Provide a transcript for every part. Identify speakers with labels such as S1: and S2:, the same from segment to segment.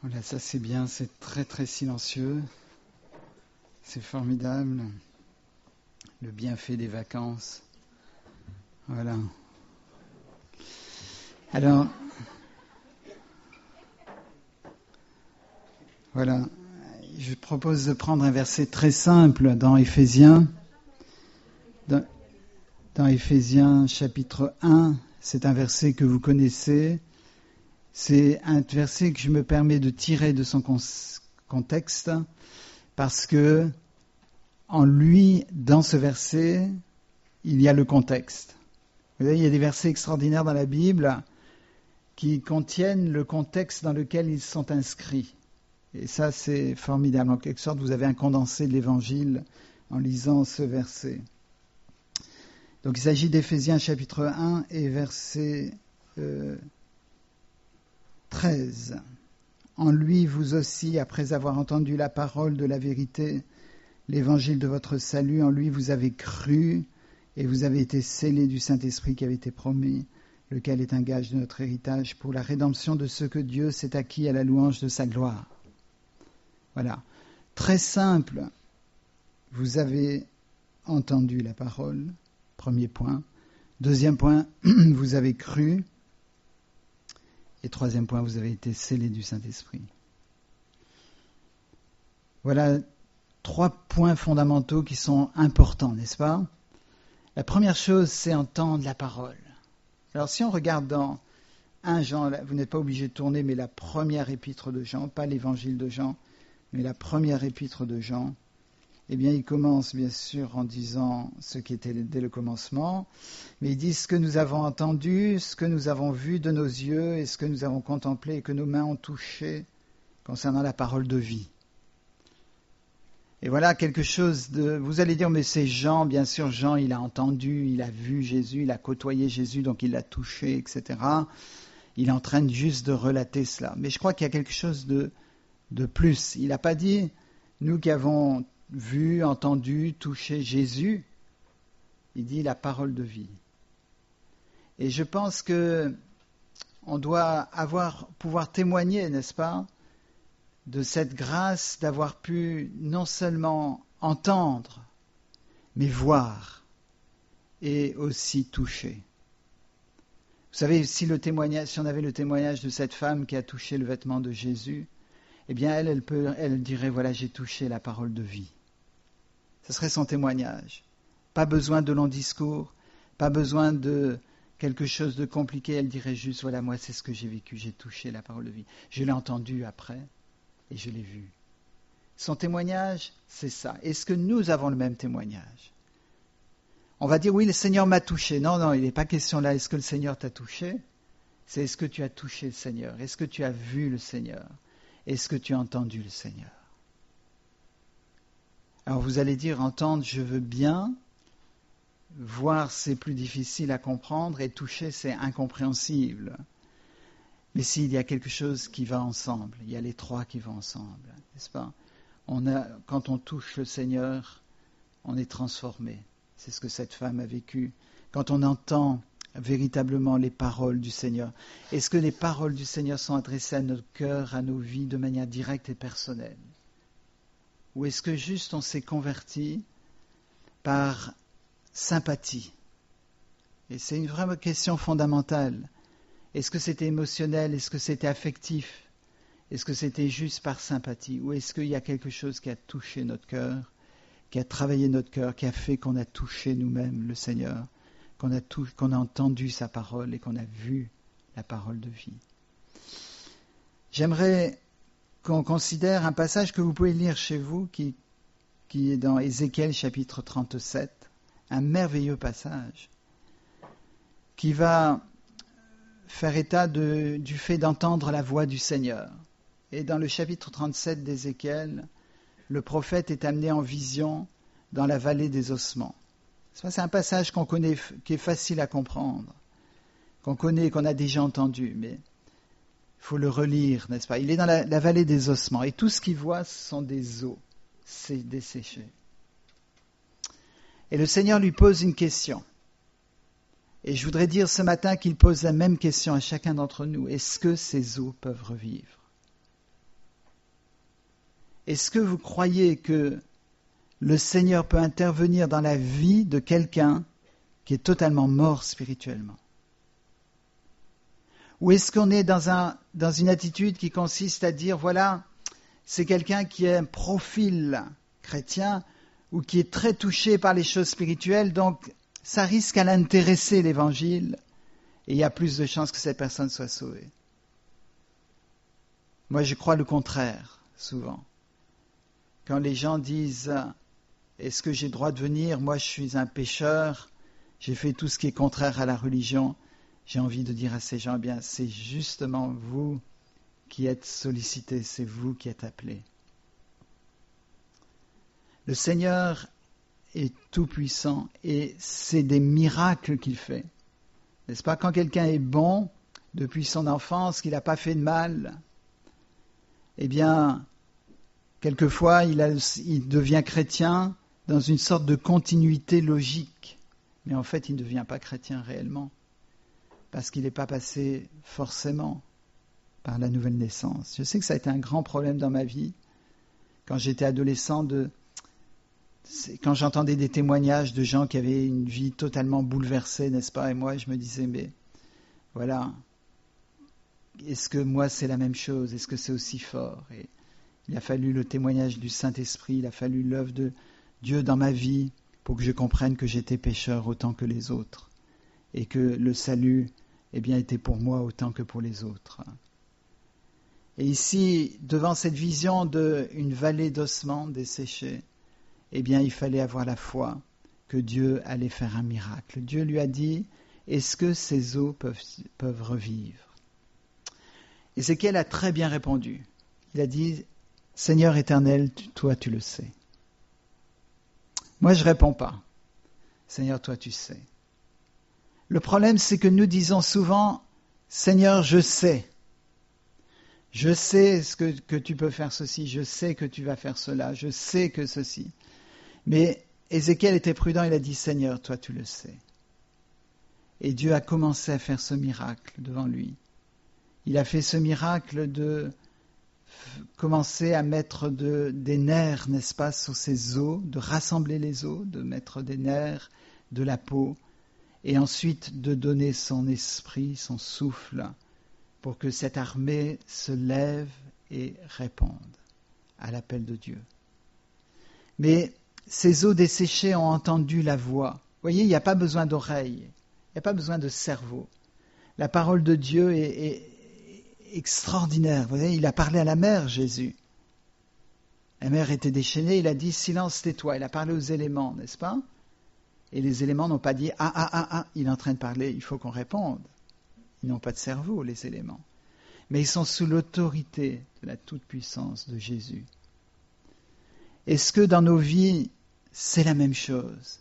S1: Voilà, ça c'est bien, c'est très très silencieux, c'est formidable, le bienfait des vacances. Voilà. Alors, voilà, je propose de prendre un verset très simple dans Éphésiens, dans Éphésiens chapitre 1, c'est un verset que vous connaissez, c'est un verset que je me permets de tirer de son contexte, parce que en lui, dans ce verset, il y a le contexte. Vous voyez, il y a des versets extraordinaires dans la Bible qui contiennent le contexte dans lequel ils sont inscrits. Et ça, c'est formidable. En quelque sorte, vous avez un condensé de l'Évangile en lisant ce verset. Donc, il s'agit d'Éphésiens chapitre 1 et verset 13. En lui, vous aussi, après avoir entendu la parole de la vérité, l'évangile de votre salut, en lui, vous avez cru et vous avez été scellés du Saint-Esprit qui avait été promis, lequel est un gage de notre héritage pour la rédemption de ce que Dieu s'est acquis à la louange de sa gloire. Voilà. Très simple. Vous avez entendu la parole, premier point. Deuxième point, vous avez cru. Et troisième point, vous avez été scellés du Saint-Esprit. Voilà 3 points fondamentaux qui sont importants, n'est-ce pas ? La première chose, c'est entendre la parole. Alors si on regarde dans 1 Jean, vous n'êtes pas obligé de tourner, mais la première épître de Jean, pas l'évangile de Jean, mais la première épître de Jean, eh bien il commence bien sûr en disant ce qui était dès le commencement, mais il dit ce que nous avons entendu, ce que nous avons vu de nos yeux et ce que nous avons contemplé et que nos mains ont touché concernant la parole de vie. Et voilà quelque chose de... Vous allez dire, mais c'est Jean, bien sûr, Jean, il a entendu, il a vu Jésus, il a côtoyé Jésus, donc il l'a touché, etc. Il est en train juste de relater cela. Mais je crois qu'il y a quelque chose de plus. Il n'a pas dit, nous qui avons vu, entendu, touché Jésus, il dit la parole de vie. Et je pense que on doit pouvoir témoigner, n'est-ce pas, de cette grâce d'avoir pu non seulement entendre, mais voir et aussi toucher. Vous savez, si on avait le témoignage de cette femme qui a touché le vêtement de Jésus, eh bien elle dirait, voilà, j'ai touché la parole de vie. Ce serait son témoignage. Pas besoin de longs discours, pas besoin de quelque chose de compliqué, elle dirait juste, voilà, moi c'est ce que j'ai vécu, j'ai touché la parole de vie. Je l'ai entendu après. Et je l'ai vu. Son témoignage, c'est ça. Est-ce que nous avons le même témoignage ? On va dire, oui, le Seigneur m'a touché. Non, il n'est pas question là, est-ce que le Seigneur t'a touché ? C'est est-ce que tu as touché le Seigneur ? Est-ce que tu as vu le Seigneur ? Est-ce que tu as entendu le Seigneur ? Alors vous allez dire, entendre, je veux bien. Voir, c'est plus difficile à comprendre. Et toucher, c'est incompréhensible. Mais s'il y a quelque chose qui va ensemble, il y a les 3 qui vont ensemble, n'est-ce pas ? Quand on touche le Seigneur, on est transformé. C'est ce que cette femme a vécu. Quand on entend véritablement les paroles du Seigneur, est-ce que les paroles du Seigneur sont adressées à notre cœur, à nos vies, de manière directe et personnelle ? Ou est-ce que juste on s'est converti par sympathie ? Et c'est une vraie question fondamentale. Est-ce que c'était émotionnel ? Est-ce que c'était affectif ? Est-ce que c'était juste par sympathie ? Ou est-ce qu'il y a quelque chose qui a touché notre cœur, qui a travaillé notre cœur, qui a fait qu'on a touché nous-mêmes le Seigneur, qu'on a entendu sa parole et qu'on a vu la parole de vie ? J'aimerais qu'on considère un passage que vous pouvez lire chez vous, qui est dans Ézéchiel chapitre 37, un merveilleux passage, qui va faire état du fait d'entendre la voix du Seigneur. Et dans le chapitre 37 d'Ézéchiel, le prophète est amené en vision dans la vallée des ossements. C'est un passage qu'on connaît, qui est facile à comprendre, qu'on connaît, qu'on a déjà entendu, mais il faut le relire, n'est-ce pas ? Il est dans la vallée des ossements, et tout ce qu'il voit, ce sont des os, c'est desséché. Et le Seigneur lui pose une question. Et je voudrais dire ce matin qu'il pose la même question à chacun d'entre nous. Est-ce que ces os peuvent revivre ? Est-ce que vous croyez que le Seigneur peut intervenir dans la vie de quelqu'un qui est totalement mort spirituellement? Ou est-ce qu'on est dans une attitude qui consiste à dire, voilà, c'est quelqu'un qui a un profil chrétien ou qui est très touché par les choses spirituelles, donc ça risque à l'intéresser l'Évangile et il y a plus de chances que cette personne soit sauvée. Moi, je crois le contraire, souvent. Quand les gens disent « Est-ce que j'ai le droit de venir? Moi, je suis un pécheur, j'ai fait tout ce qui est contraire à la religion. » J'ai envie de dire à ces gens, eh bien, c'est justement vous qui êtes sollicités, c'est vous qui êtes appelés. Le Seigneur est tout-puissant et c'est des miracles qu'il fait. N'est-ce pas? Quand quelqu'un est bon depuis son enfance, qu'il n'a pas fait de mal, eh bien, quelquefois, il devient chrétien dans une sorte de continuité logique. Mais en fait, il ne devient pas chrétien réellement, parce qu'il n'est pas passé forcément par la nouvelle naissance. Je sais que ça a été un grand problème dans ma vie, quand j'étais adolescent, quand j'entendais des témoignages de gens qui avaient une vie totalement bouleversée, n'est-ce pas? Et moi, je me disais, mais voilà, est-ce que moi, c'est la même chose? Est-ce que c'est aussi fort? Et il a fallu le témoignage du Saint-Esprit, il a fallu l'œuvre de Dieu dans ma vie pour que je comprenne que j'étais pécheur autant que les autres et que le salut, eh bien, était pour moi autant que pour les autres. Et ici, devant cette vision d'une vallée d'ossements desséchés, eh bien, il fallait avoir la foi que Dieu allait faire un miracle. Dieu lui a dit, est-ce que ces eaux peuvent revivre? Ézéchiel a très bien répondu. Il a dit, Seigneur éternel, toi tu le sais. Moi, je ne réponds pas. Seigneur, toi tu sais. Le problème, c'est que nous disons souvent, Seigneur, je sais. Je sais que tu peux faire ceci, je sais que tu vas faire cela, je sais que ceci. Mais Ézéchiel était prudent, il a dit, Seigneur, toi tu le sais. Et Dieu a commencé à faire ce miracle devant lui. Il a fait ce miracle de commencer à mettre des nerfs, n'est-ce pas, sur ses os, de rassembler les os, de mettre des nerfs, de la peau, et ensuite de donner son esprit, son souffle, pour que cette armée se lève et réponde à l'appel de Dieu. Mais ces os desséchés ont entendu la voix. Vous voyez, il n'y a pas besoin d'oreilles, il n'y a pas besoin de cerveau. La parole de Dieu est extraordinaire. Vous voyez, il a parlé à la mer, Jésus. La mer était déchaînée, il a dit « Silence, tais-toi ». Il a parlé aux éléments, n'est-ce pas? Et les éléments n'ont pas dit « Ah, il est en train de parler, il faut qu'on réponde ». Ils n'ont pas de cerveau, les éléments. Mais ils sont sous l'autorité de la toute-puissance de Jésus. Est-ce que dans nos vies, c'est la même chose?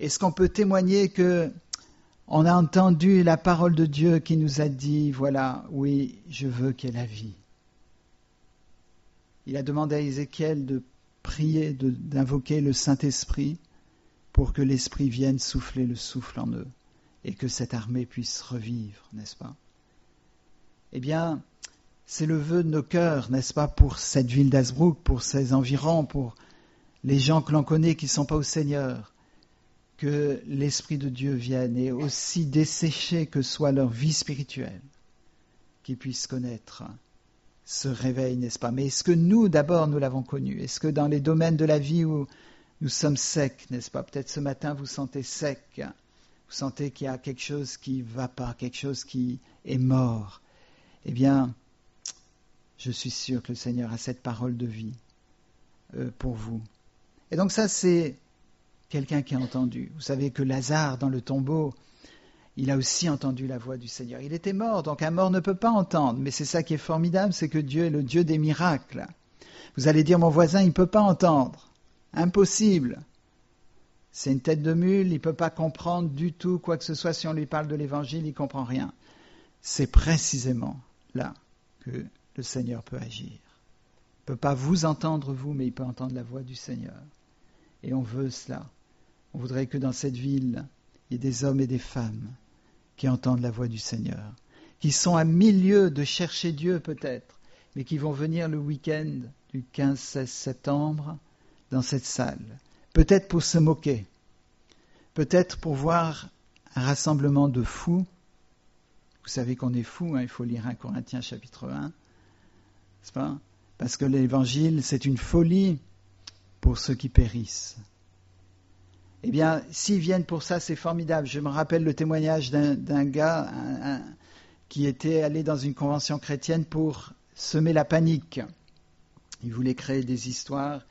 S1: Est-ce qu'on peut témoigner que on a entendu la parole de Dieu qui nous a dit, voilà, oui, je veux qu'il y ait la vie. Il a demandé à Ézéchiel de prier, d'invoquer le Saint-Esprit pour que l'Esprit vienne souffler le souffle en eux et que cette armée puisse revivre, n'est-ce pas? Eh bien, c'est le vœu de nos cœurs, n'est-ce pas, pour cette ville d'Hazebrouck, pour ses environs, pour les gens que l'on connaît qui ne sont pas au Seigneur, que l'Esprit de Dieu vienne et aussi dessécher que soit leur vie spirituelle, qu'ils puissent connaître ce réveil, n'est-ce pas? Mais est-ce que nous, d'abord, nous l'avons connu? Est-ce que dans les domaines de la vie où nous sommes secs, n'est-ce pas? Peut-être ce matin, vous sentez sec, vous sentez qu'il y a quelque chose qui ne va pas, quelque chose qui est mort. Eh bien, je suis sûr que le Seigneur a cette parole de vie pour vous. Et donc ça, c'est quelqu'un qui a entendu. Vous savez que Lazare, dans le tombeau, il a aussi entendu la voix du Seigneur. Il était mort, donc un mort ne peut pas entendre. Mais c'est ça qui est formidable, c'est que Dieu est le Dieu des miracles. Vous allez dire, mon voisin, il ne peut pas entendre. Impossible. C'est une tête de mule, il ne peut pas comprendre du tout quoi que ce soit. Si on lui parle de l'Évangile, il ne comprend rien. C'est précisément là que le Seigneur peut agir. Il ne peut pas vous entendre, vous, mais il peut entendre la voix du Seigneur. Et on veut cela. On voudrait que dans cette ville, il y ait des hommes et des femmes qui entendent la voix du Seigneur, qui sont à 1000 lieues de chercher Dieu peut-être, mais qui vont venir le week-end du 15-16 septembre dans cette salle. Peut-être pour se moquer, peut-être pour voir un rassemblement de fous. Vous savez qu'on est fous, il faut lire 1 Corinthiens chapitre 1, n'est-ce pas ? Parce que l'évangile, c'est une folie pour ceux qui périssent. Eh bien, s'ils viennent pour ça, c'est formidable. Je me rappelle le témoignage d'un gars qui était allé dans une convention chrétienne pour semer la panique. Il voulait créer des histoires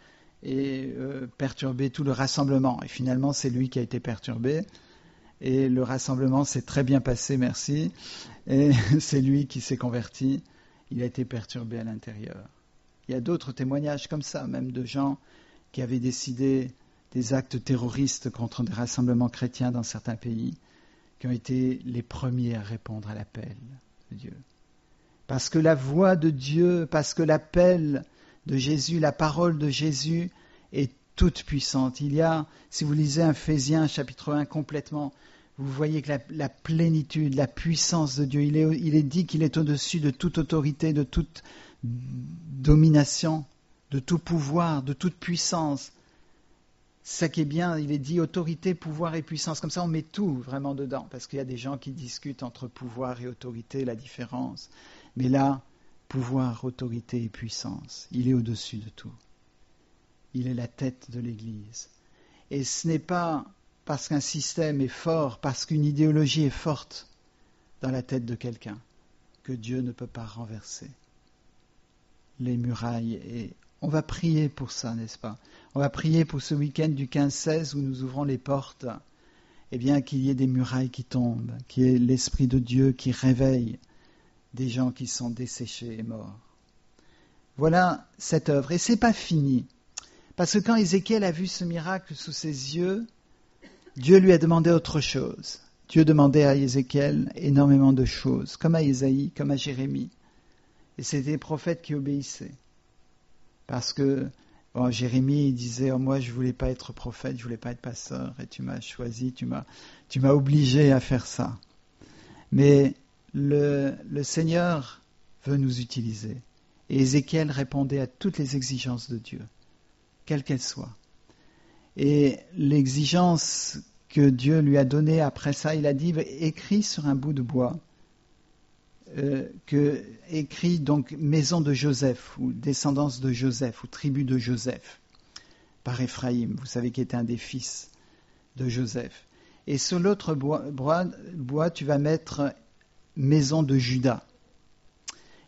S1: et perturber tout le rassemblement. Et finalement, c'est lui qui a été perturbé. Et le rassemblement s'est très bien passé, merci. Et c'est lui qui s'est converti. Il a été perturbé à l'intérieur. Il y a d'autres témoignages comme ça, même de gens qui avaient décidé des actes terroristes contre des rassemblements chrétiens dans certains pays, qui ont été les premiers à répondre à l'appel de Dieu. Parce que la voix de Dieu, parce que l'appel de Jésus, la parole de Jésus est toute puissante. Il y a, si vous lisez Ephésiens chapitre 1 complètement, vous voyez que la plénitude, la puissance de Dieu, il est dit qu'il est au-dessus de toute autorité, de toute domination, de tout pouvoir, de toute puissance. Ça qui est bien, il est dit autorité, pouvoir et puissance. Comme ça, on met tout vraiment dedans, parce qu'il y a des gens qui discutent entre pouvoir et autorité, la différence. Mais là, pouvoir, autorité et puissance, il est au-dessus de tout. Il est la tête de l'Église. Et ce n'est pas parce qu'un système est fort, parce qu'une idéologie est forte dans la tête de quelqu'un, que Dieu ne peut pas renverser les murailles. Et on va prier pour ça, n'est-ce pas ? On va prier pour ce week-end du 15-16 où nous ouvrons les portes, eh bien qu'il y ait des murailles qui tombent, qu'il y ait l'Esprit de Dieu qui réveille des gens qui sont desséchés et morts. Voilà cette œuvre. Et c'est pas fini. Parce que quand Ézéchiel a vu ce miracle sous ses yeux, Dieu lui a demandé autre chose. Dieu demandait à Ézéchiel énormément de choses, comme à Ésaïe, comme à Jérémie. Et c'était les prophètes qui obéissaient. Parce que Jérémie disait moi je voulais pas être prophète, je voulais pas être pasteur, et tu m'as choisi, tu m'as obligé à faire ça. Mais le Seigneur veut nous utiliser. Et Ézéchiel répondait à toutes les exigences de Dieu, quelles qu'elles soient. Et l'exigence que Dieu lui a donnée après ça, il a dit écris sur un bout de bois, écrit donc maison de Joseph ou descendance de Joseph ou tribu de Joseph par Éphraïm, vous savez qui était un des fils de Joseph. Et sur l'autre bois, tu vas mettre maison de Juda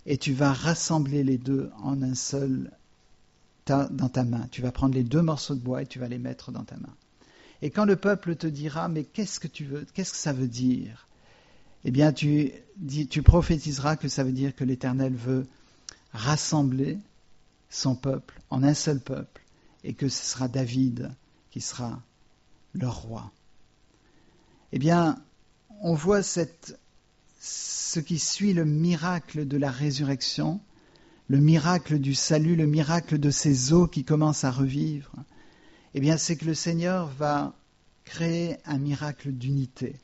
S1: et tu vas rassembler les deux en un seul tas dans ta main. Tu vas prendre les deux morceaux de bois et tu vas les mettre dans ta main. Et quand le peuple te dira mais qu'est-ce que tu veux, qu'est-ce que ça veut dire ? Eh bien, tu prophétiseras que ça veut dire que l'Éternel veut rassembler son peuple en un seul peuple et que ce sera David qui sera leur roi. Eh bien, on voit ce qui suit le miracle de la résurrection, le miracle du salut, le miracle de ces eaux qui commencent à revivre. Eh bien, c'est que le Seigneur va créer un miracle d'unité.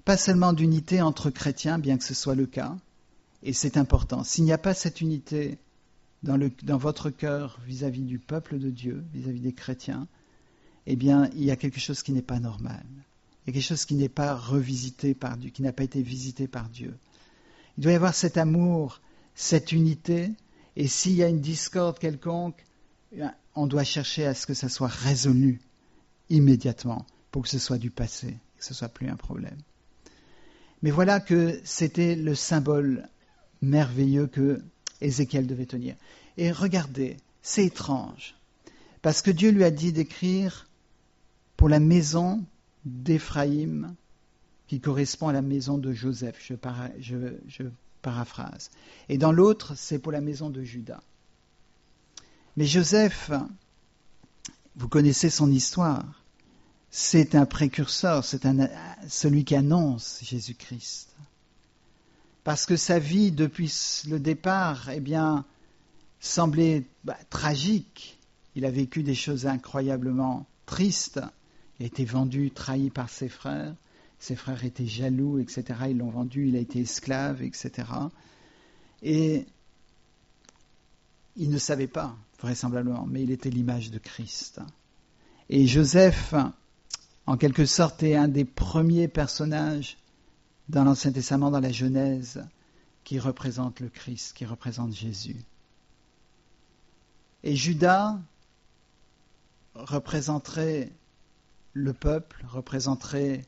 S1: Pas seulement d'unité entre chrétiens, bien que ce soit le cas, et c'est important. S'il n'y a pas cette unité dans votre cœur vis-à-vis du peuple de Dieu, vis-à-vis des chrétiens, eh bien, il y a quelque chose qui n'est pas normal. Il y a quelque chose qui n'est pas revisité par Dieu, qui n'a pas été visité par Dieu. Il doit y avoir cet amour, cette unité, et s'il y a une discorde quelconque, on doit chercher à ce que ça soit résolu immédiatement, pour que ce soit du passé, que ce ne soit plus un problème. Mais voilà que c'était le symbole merveilleux que Ézéchiel devait tenir. Et regardez, c'est étrange, parce que Dieu lui a dit d'écrire pour la maison d'Éphraïm, qui correspond à la maison de Joseph, je paraphrase. Et dans l'autre, c'est pour la maison de Juda. Mais Joseph, vous connaissez son histoire, c'est un précurseur, c'est celui qui annonce Jésus-Christ. Parce que sa vie, depuis le départ, eh bien, semblait tragique. Il a vécu des choses incroyablement tristes. Il a été vendu, trahi par ses frères. Ses frères étaient jaloux, etc. Ils l'ont vendu, il a été esclave, etc. Et il ne savait pas, vraisemblablement, mais il était l'image de Christ. Et Joseph, en quelque sorte, est un des premiers personnages dans l'Ancien Testament, dans la Genèse, qui représente le Christ, qui représente Jésus. Et Judas représenterait le peuple, représenterait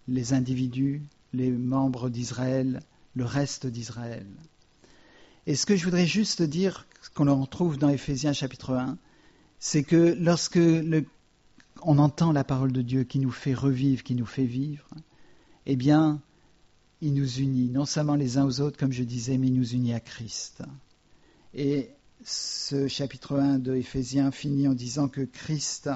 S1: les individus, les membres d'Israël, le reste d'Israël. Et ce que je voudrais juste dire, ce qu'on retrouve dans Éphésiens chapitre 1, c'est que lorsque on entend la parole de Dieu qui nous fait revivre, qui nous fait vivre, eh bien, il nous unit, non seulement les uns aux autres, comme je disais, mais il nous unit à Christ. Et ce chapitre 1 de Éphésiens finit en disant que Christ,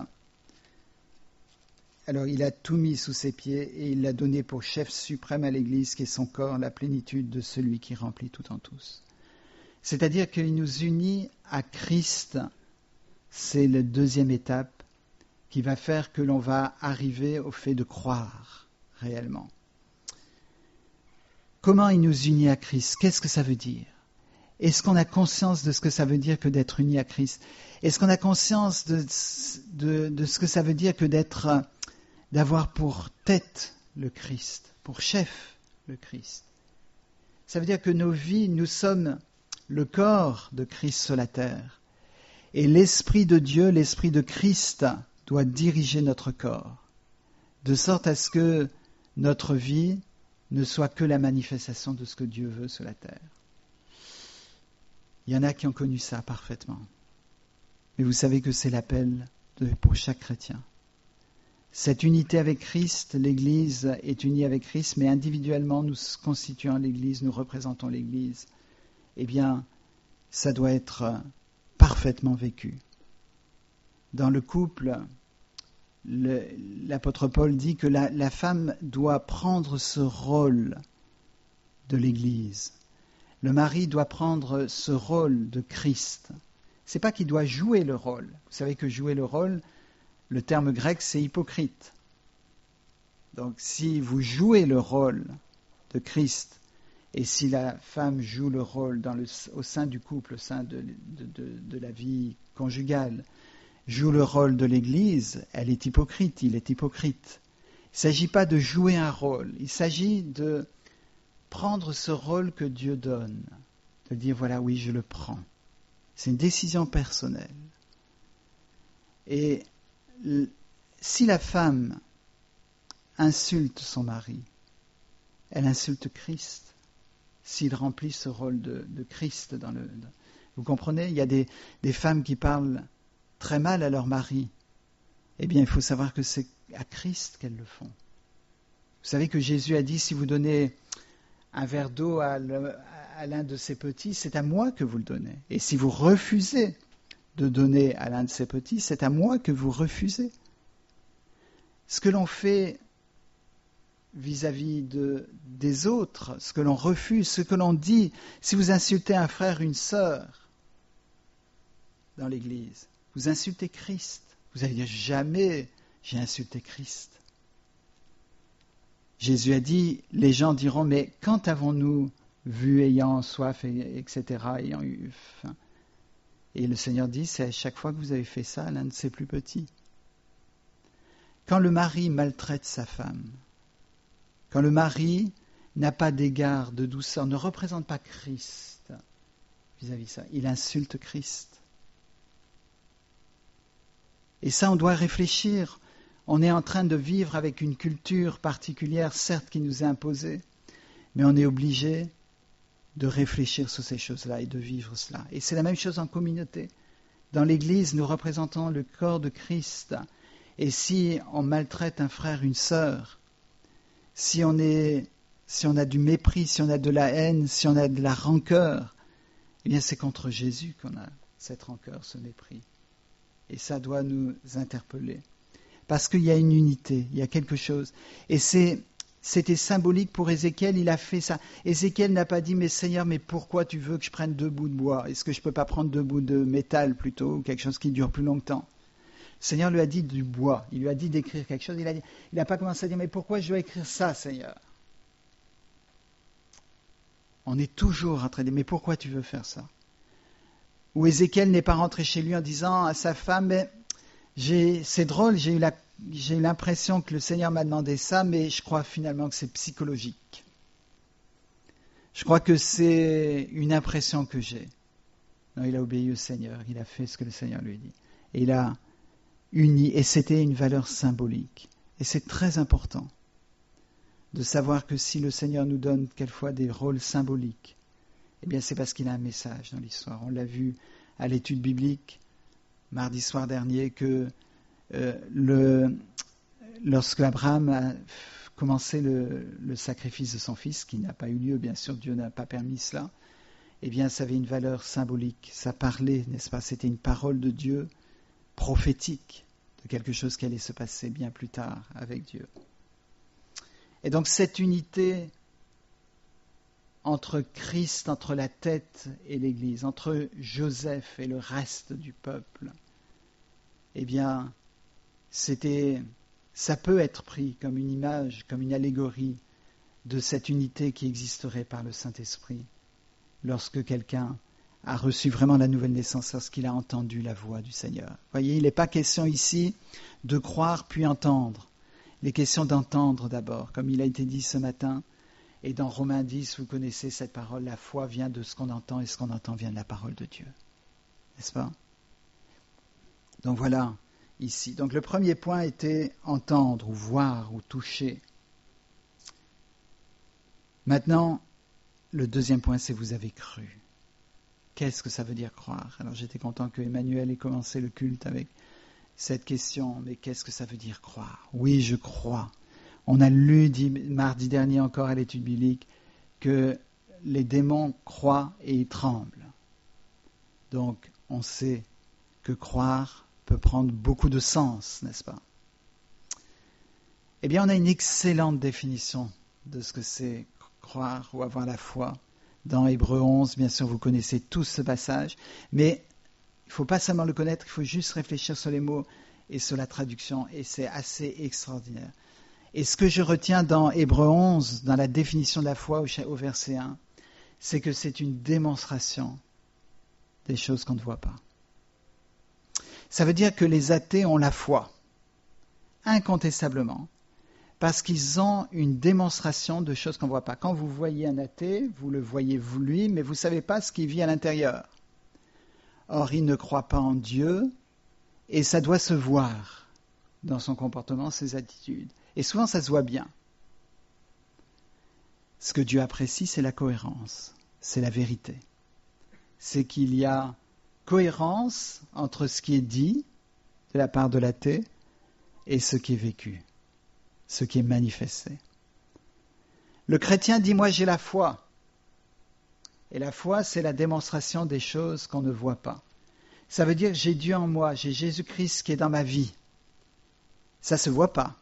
S1: alors il a tout mis sous ses pieds et il l'a donné pour chef suprême à l'Église, qui est son corps, la plénitude de celui qui remplit tout en tous. C'est-à-dire qu'il nous unit à Christ, c'est la deuxième étape qui va faire que l'on va arriver au fait de croire réellement. Comment il nous unit à Christ? Qu'est-ce que ça veut dire? Est-ce qu'on a conscience de ce que ça veut dire que d'être uni à Christ? Est-ce qu'on a conscience de ce que ça veut dire que d'avoir pour tête le Christ, pour chef le Christ? Ça veut dire que nos vies, nous sommes le corps de Christ sur la terre. Et l'Esprit de Dieu, l'Esprit de Christ doit diriger notre corps, de sorte à ce que notre vie ne soit que la manifestation de ce que Dieu veut sur la terre. Il y en a qui ont connu ça parfaitement. Mais vous savez que c'est l'appel pour chaque chrétien. Cette unité avec Christ, l'Église est unie avec Christ, mais individuellement, nous constituons l'Église, nous représentons l'Église. Eh bien, ça doit être parfaitement vécu. Dans le couple, l'apôtre Paul dit que la femme doit prendre ce rôle de l'Église. Le mari doit prendre ce rôle de Christ. C'est pas qu'il doit jouer le rôle. Vous savez que jouer le rôle, le terme grec, c'est hypocrite. Donc, si vous jouez le rôle de Christ, et si la femme joue le rôle au sein du couple, au sein de la vie conjugale, joue le rôle de l'Église, elle est hypocrite, il est hypocrite. Il ne s'agit pas de jouer un rôle, il s'agit de prendre ce rôle que Dieu donne, de dire voilà, oui, je le prends. C'est une décision personnelle. Et si la femme insulte son mari, elle insulte Christ, s'il remplit ce rôle de Christ dans le... Vous comprenez, il y a des femmes qui parlent très mal à leur mari. Eh bien, il faut savoir que c'est à Christ qu'elles le font. Vous savez que Jésus a dit, si vous donnez un verre d'eau à l'un de ses petits, c'est à moi que vous le donnez. Et si vous refusez de donner à l'un de ses petits, c'est à moi que vous refusez. Ce que l'on fait vis-à-vis des autres, ce que l'on refuse, ce que l'on dit, si vous insultez un frère, une sœur dans l'Église, vous insultez Christ. Vous allez dire, jamais j'ai insulté Christ. Jésus a dit, les gens diront, mais quand avons-nous vu ayant soif, etc., ayant eu faim? Et le Seigneur dit, c'est à chaque fois que vous avez fait ça à l'un de ses plus petits. Quand le mari maltraite sa femme, quand le mari n'a pas d'égard, de douceur, ne représente pas Christ vis-à-vis de ça, il insulte Christ. Et ça, on doit réfléchir. On est en train de vivre avec une culture particulière, certes, qui nous est imposée, mais on est obligé de réfléchir sur ces choses-là et de vivre cela. Et c'est la même chose en communauté. Dans l'Église, nous représentons le corps de Christ. Et si on maltraite un frère, une sœur, si on a du mépris, si on a de la haine, si on a de la rancœur, eh bien c'est contre Jésus qu'on a cette rancœur, ce mépris. Et ça doit nous interpeller. Parce qu'il y a une unité, il y a quelque chose. Et c'était symbolique pour Ézéchiel, il a fait ça. Ézéchiel n'a pas dit, mais Seigneur, mais pourquoi tu veux que je prenne 2 bouts de bois? Est-ce que je ne peux pas prendre 2 bouts de métal plutôt, ou quelque chose qui dure plus longtemps? Le Seigneur lui a dit du bois, il lui a dit d'écrire quelque chose, il n'a pas commencé à dire, mais pourquoi je dois écrire ça, Seigneur? On est toujours en train de dire, mais pourquoi tu veux faire ça? où Ézéchiel n'est pas rentré chez lui en disant à sa femme, mais c'est drôle, j'ai eu l'impression que le Seigneur m'a demandé ça, mais je crois finalement que c'est psychologique. Je crois que c'est une impression que j'ai. Non, il a obéi au Seigneur, il a fait ce que le Seigneur lui dit. Et il a uni, et c'était une valeur symbolique. Et c'est très important de savoir que si le Seigneur nous donne quelquefois des rôles symboliques, eh bien c'est parce qu'il a un message dans l'histoire. On l'a vu à l'étude biblique mardi soir dernier que lorsque Abraham a commencé le sacrifice de son fils, qui n'a pas eu lieu, bien sûr, Dieu n'a pas permis cela, eh bien ça avait une valeur symbolique. Ça parlait, n'est-ce pas? C'était une parole de Dieu prophétique de quelque chose qui allait se passer bien plus tard avec Dieu. Et donc cette unité entre Christ, entre la tête et l'Église, entre Joseph et le reste du peuple, eh bien, ça peut être pris comme une image, comme une allégorie de cette unité qui existerait par le Saint-Esprit lorsque quelqu'un a reçu vraiment la nouvelle naissance, lorsqu'il a entendu la voix du Seigneur. Vous voyez, il n'est pas question ici de croire puis entendre. Il est question d'entendre d'abord, comme il a été dit ce matin. Et dans Romains 10, vous connaissez cette parole, la foi vient de ce qu'on entend et ce qu'on entend vient de la parole de Dieu. N'est-ce pas? Donc voilà, ici. Donc le premier point était entendre ou voir ou toucher. Maintenant, le deuxième point, c'est vous avez cru. Qu'est-ce que ça veut dire croire? Alors j'étais content que Emmanuel ait commencé le culte avec cette question, mais qu'est-ce que ça veut dire croire? Oui, je crois. On a lu mardi dernier encore à l'étude biblique que les démons croient et ils tremblent. Donc on sait que croire peut prendre beaucoup de sens, n'est-ce pas? Eh bien, on a une excellente définition de ce que c'est croire ou avoir la foi. Dans Hébreux 11, bien sûr, vous connaissez tous ce passage, mais il ne faut pas seulement le connaître, il faut juste réfléchir sur les mots et sur la traduction, et c'est assez extraordinaire. Et ce que je retiens dans Hébreux 11, dans la définition de la foi au verset 1, c'est que c'est une démonstration des choses qu'on ne voit pas. Ça veut dire que les athées ont la foi, incontestablement, parce qu'ils ont une démonstration de choses qu'on ne voit pas. Quand vous voyez un athée, vous le voyez lui, mais vous ne savez pas ce qu'il vit à l'intérieur. Or, il ne croit pas en Dieu, et ça doit se voir dans son comportement, ses attitudes. Et souvent, ça se voit bien. Ce que Dieu apprécie, c'est la cohérence, c'est la vérité. C'est qu'il y a cohérence entre ce qui est dit de la part de l'athée et ce qui est vécu, ce qui est manifesté. Le chrétien dit « moi j'ai la foi ». Et la foi, c'est la démonstration des choses qu'on ne voit pas. Ça veut dire j'ai Dieu en moi, j'ai Jésus-Christ qui est dans ma vie. Ça ne se voit pas.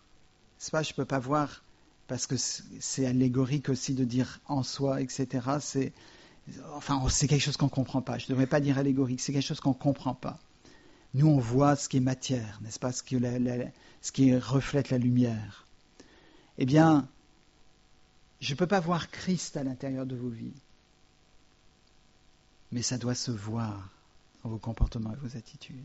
S1: C'est pas, je ne peux pas voir, parce que c'est allégorique aussi de dire en soi, etc. C'est quelque chose qu'on ne comprend pas. Je ne devrais pas dire allégorique, c'est quelque chose qu'on ne comprend pas. Nous, on voit ce qui est matière, n'est-ce pas, ce qui reflète la lumière. Eh bien, je ne peux pas voir Christ à l'intérieur de vos vies. Mais ça doit se voir dans vos comportements et vos attitudes.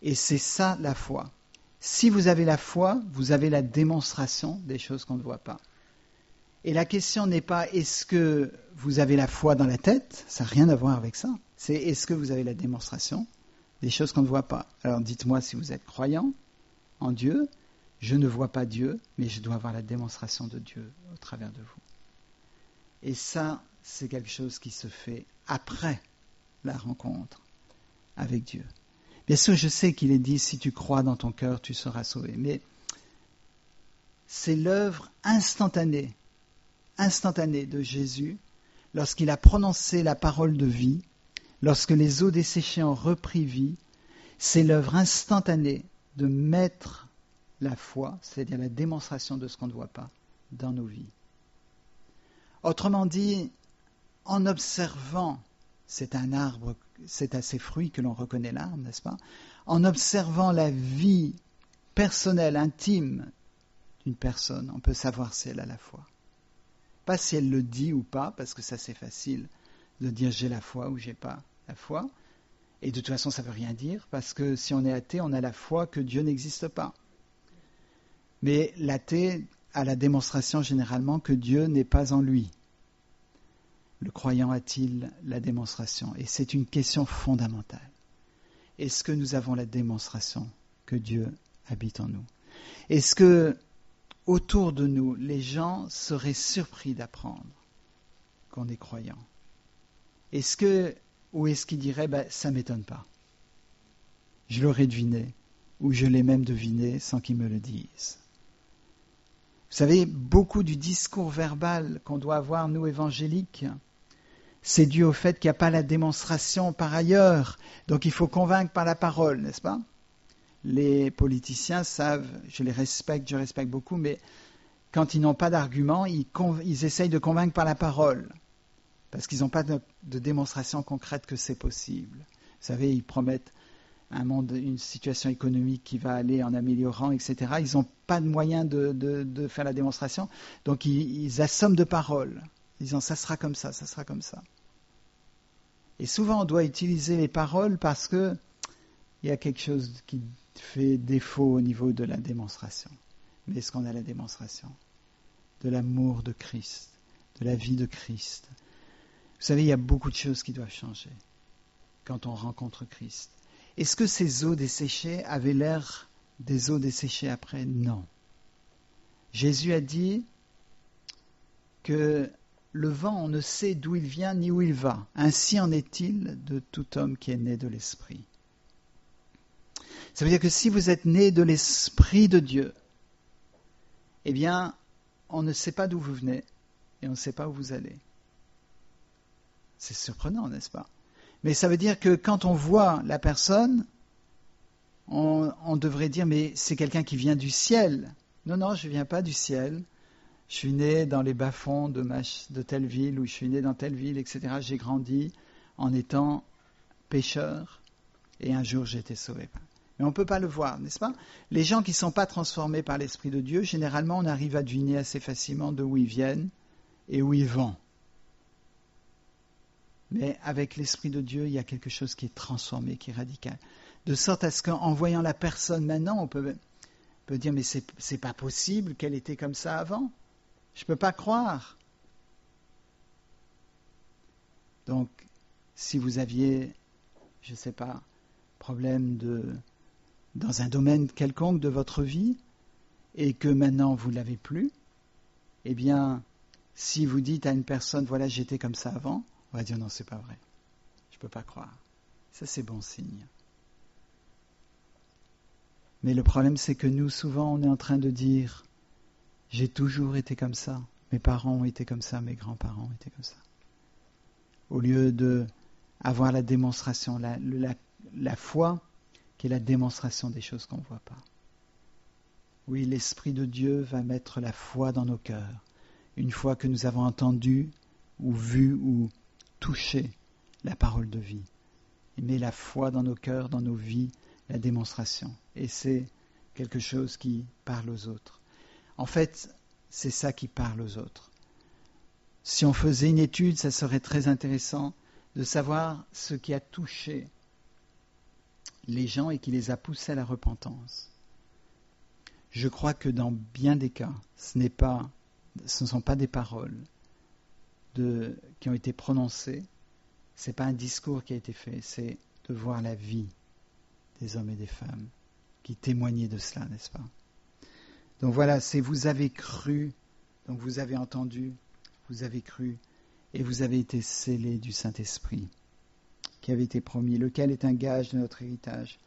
S1: Et c'est ça la foi. Si vous avez la foi, vous avez la démonstration des choses qu'on ne voit pas. Et la question n'est pas est-ce que vous avez la foi dans la tête, ça n'a rien à voir avec ça. C'est est-ce que vous avez la démonstration des choses qu'on ne voit pas. Alors dites-moi si vous êtes croyant en Dieu, je ne vois pas Dieu, mais je dois avoir la démonstration de Dieu au travers de vous. Et ça, c'est quelque chose qui se fait après la rencontre avec Dieu. Bien sûr, je sais qu'il est dit, si tu crois dans ton cœur, tu seras sauvé. Mais c'est l'œuvre instantanée de Jésus, lorsqu'il a prononcé la parole de vie, lorsque les eaux desséchées ont repris vie, c'est l'œuvre instantanée de mettre la foi, c'est-à-dire la démonstration de ce qu'on ne voit pas, dans nos vies. Autrement dit, en observant, c'est un arbre, c'est à ses fruits que l'on reconnaît l'arbre, n'est-ce pas? En observant la vie personnelle, intime d'une personne, on peut savoir si elle a la foi. Pas si elle le dit ou pas, parce que ça c'est facile de dire j'ai la foi ou j'ai pas la foi. Et de toute façon, ça ne veut rien dire, parce que si on est athée, on a la foi que Dieu n'existe pas. Mais l'athée a la démonstration généralement que Dieu n'est pas en lui. Le croyant a-t-il la démonstration? Et c'est une question fondamentale. Est-ce que nous avons la démonstration que Dieu habite en nous? Est-ce que, autour de nous, les gens seraient surpris d'apprendre qu'on est croyant? Ou est-ce qu'ils diraient, ça ne m'étonne pas. Je l'aurais deviné, ou je l'ai même deviné sans qu'ils me le disent. Vous savez, beaucoup du discours verbal qu'on doit avoir, nous, évangéliques, c'est dû au fait qu'il n'y a pas la démonstration par ailleurs. Donc il faut convaincre par la parole, n'est-ce pas? Les politiciens savent, je respecte beaucoup, mais quand ils n'ont pas d'argument, ils essayent de convaincre par la parole. Parce qu'ils n'ont pas de démonstration concrète que c'est possible. Vous savez, ils promettent une situation économique qui va aller en améliorant, etc. Ils n'ont pas de moyen de faire la démonstration. Donc ils assomment de paroles, disant ça sera comme ça, ça sera comme ça. Et souvent on doit utiliser les paroles parce que il y a quelque chose qui fait défaut au niveau de la démonstration. Mais est-ce qu'on a la démonstration de l'amour de Christ, de la vie de Christ? Vous savez, il y a beaucoup de choses qui doivent changer quand on rencontre Christ. Est-ce que ces eaux desséchées avaient l'air des eaux desséchées après? Non. Jésus a dit que le vent, on ne sait d'où il vient ni où il va. Ainsi en est-il de tout homme qui est né de l'Esprit. Ça veut dire que si vous êtes né de l'Esprit de Dieu, eh bien, on ne sait pas d'où vous venez et on ne sait pas où vous allez. C'est surprenant, n'est-ce pas? Mais ça veut dire que quand on voit la personne, on devrait dire, mais c'est quelqu'un qui vient du ciel. Non, je ne viens pas du ciel. Je suis né dans les bas-fonds de telle ville, ou je suis né dans telle ville, etc. J'ai grandi en étant pécheur, et un jour j'ai été sauvé. Mais on ne peut pas le voir, n'est-ce pas? Les gens qui ne sont pas transformés par l'Esprit de Dieu, généralement on arrive à deviner assez facilement d'où ils viennent et où ils vont. Mais avec l'Esprit de Dieu, il y a quelque chose qui est transformé, qui est radical. De sorte à ce qu'en voyant la personne maintenant, on peut dire, mais c'est pas possible qu'elle était comme ça avant. Je ne peux pas croire. Donc, si vous aviez, je ne sais pas, problème dans un domaine quelconque de votre vie, et que maintenant vous ne l'avez plus, eh bien, si vous dites à une personne, voilà, j'étais comme ça avant, on va dire, non, c'est pas vrai. Je ne peux pas croire. Ça, c'est bon signe. Mais le problème, c'est que nous, souvent, on est en train de dire, j'ai toujours été comme ça. Mes parents ont été comme ça, mes grands-parents ont été comme ça. Au lieu d'avoir la démonstration, la foi, qui est la démonstration des choses qu'on ne voit pas. Oui, l'Esprit de Dieu va mettre la foi dans nos cœurs. Une fois que nous avons entendu, ou vu, ou touché la parole de vie. Il met la foi dans nos cœurs, dans nos vies, la démonstration. Et c'est quelque chose qui parle aux autres. En fait, c'est ça qui parle aux autres. Si on faisait une étude, ça serait très intéressant de savoir ce qui a touché les gens et qui les a poussés à la repentance. Je crois que dans bien des cas, ce ne sont pas des paroles qui ont été prononcées, ce n'est pas un discours qui a été fait, c'est de voir la vie des hommes et des femmes qui témoignaient de cela, n'est-ce pas? Donc voilà, c'est vous avez cru, donc vous avez entendu, vous avez cru, et vous avez été scellés du Saint-Esprit qui avait été promis, lequel est un gage de notre héritage.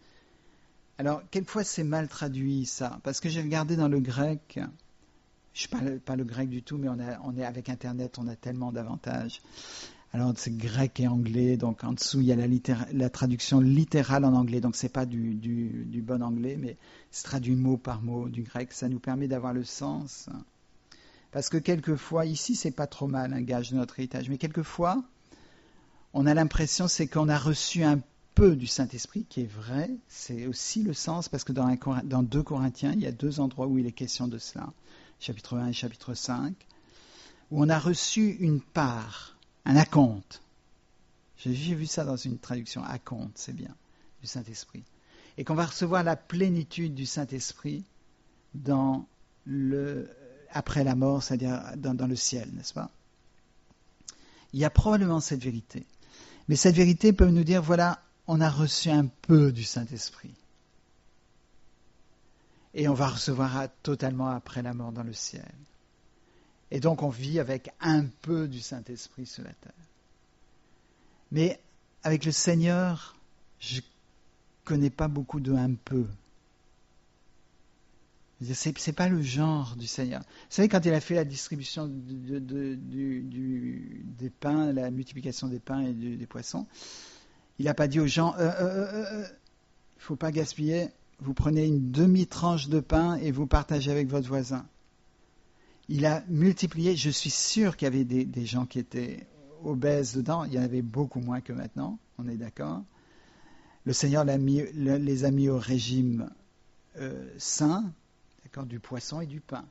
S1: Alors, quelquefois c'est mal traduit ça, parce que j'ai regardé dans le grec, je ne parle pas le grec du tout, mais on est avec Internet, on a tellement d'avantages. Alors c'est grec et anglais, donc en dessous il y a la traduction littérale en anglais, donc c'est pas du bon anglais, mais c'est traduit mot par mot du grec, ça nous permet d'avoir le sens. Parce que quelquefois, ici c'est pas trop mal un gage de notre héritage, mais quelquefois on a l'impression c'est qu'on a reçu un peu du Saint-Esprit, qui est vrai, c'est aussi le sens, parce que dans 2 Corinthiens, il y a 2 endroits où il est question de cela, chapitre 1 et chapitre 5, où on a reçu une part, un acompte. J'ai vu ça dans une traduction, acompte, c'est bien, du Saint-Esprit. Et qu'on va recevoir la plénitude du Saint-Esprit après la mort, c'est-à-dire dans le ciel, n'est-ce pas? Il y a probablement cette vérité. Mais cette vérité peut nous dire, voilà, on a reçu un peu du Saint-Esprit. Et on va recevoir totalement après la mort dans le ciel. Et donc on vit avec un peu du Saint-Esprit sur la terre. Mais avec le Seigneur, je ne connais pas beaucoup de un peu. C'est pas le genre du Seigneur. Vous savez, quand il a fait la distribution des pains, la multiplication des pains et des poissons, il n'a pas dit aux gens, il ne faut pas gaspiller, vous prenez une demi-tranche de pain et vous partagez avec votre voisin. Il a multiplié, je suis sûr qu'il y avait des gens qui étaient obèses dedans, il y en avait beaucoup moins que maintenant, on est d'accord. Le Seigneur les a mis au régime sain, d'accord, du poisson et du pain.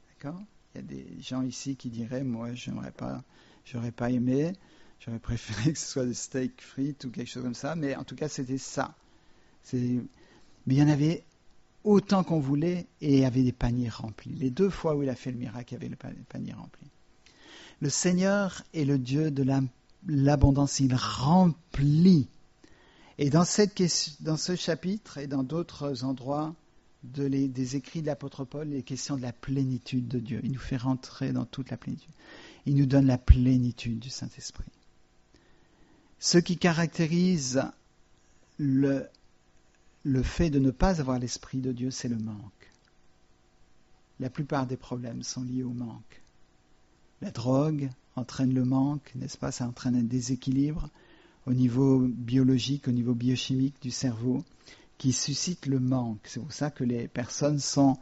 S1: D'accord ? Il y a des gens ici qui diraient, moi, j'aurais pas aimé, j'aurais préféré que ce soit des steaks frites ou quelque chose comme ça, mais en tout cas, c'était ça. Mais il y en avait autant qu'on voulait et il y avait des paniers remplis. Les 2 fois où il a fait le miracle, il y avait le panier rempli. Le Seigneur est le Dieu de l'abondance, il remplit. Et dans ce chapitre et dans d'autres endroits des écrits de l'apôtre Paul, il est question de la plénitude de Dieu. Il nous fait rentrer dans toute la plénitude. Il nous donne la plénitude du Saint-Esprit. Ce qui caractérise le fait de ne pas avoir l'Esprit de Dieu, c'est le manque. La plupart des problèmes sont liés au manque. La drogue entraîne le manque, n'est-ce pas? Ça entraîne un déséquilibre au niveau biologique, au niveau biochimique du cerveau, qui suscite le manque. C'est pour ça que les personnes sont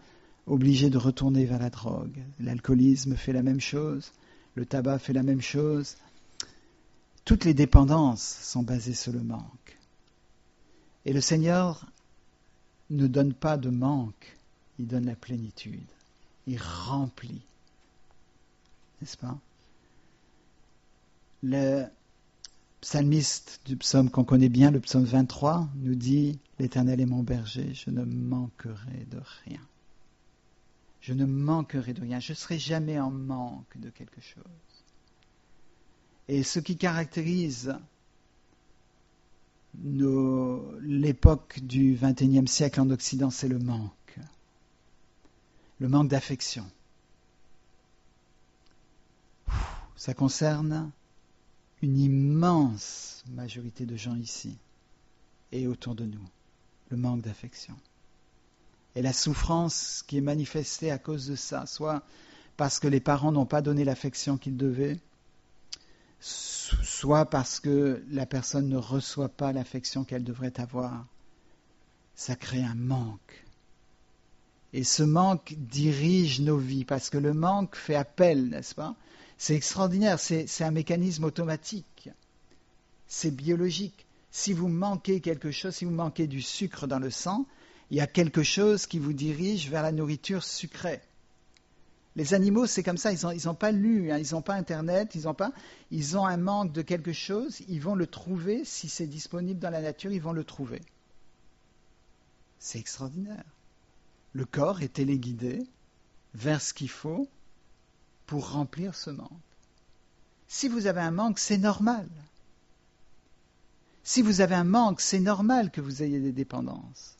S1: obligées de retourner vers la drogue. L'alcoolisme fait la même chose, le tabac fait la même chose. Toutes les dépendances sont basées sur le manque. Et le Seigneur ne donne pas de manque, il donne la plénitude. Il remplit. N'est-ce pas? Le psalmiste du psaume qu'on connaît bien, le psaume 23, nous dit « L'Éternel est mon berger, je ne manquerai de rien. » Je ne manquerai de rien, je ne serai jamais en manque de quelque chose. Et ce qui caractérise l'époque du XXIe siècle en Occident, c'est le manque. Le manque d'affection. Ça concerne une immense majorité de gens ici et autour de nous. Le manque d'affection. Et la souffrance qui est manifestée à cause de ça, soit parce que les parents n'ont pas donné l'affection qu'ils devaient, soit parce que la personne ne reçoit pas l'affection qu'elle devrait avoir, ça crée un manque. Et ce manque dirige nos vies, parce que le manque fait appel, n'est-ce pas? C'est extraordinaire, c'est un mécanisme automatique, c'est biologique. Si vous manquez quelque chose, si vous manquez du sucre dans le sang, il y a quelque chose qui vous dirige vers la nourriture sucrée. Les animaux, c'est comme ça, ils n'ont pas lu, ils n'ont pas Internet, ils ont un manque de quelque chose, ils vont le trouver, si c'est disponible dans la nature, ils vont le trouver. C'est extraordinaire. Le corps est téléguidé vers ce qu'il faut pour remplir ce manque. Si vous avez un manque, c'est normal. Si vous avez un manque, c'est normal que vous ayez des dépendances.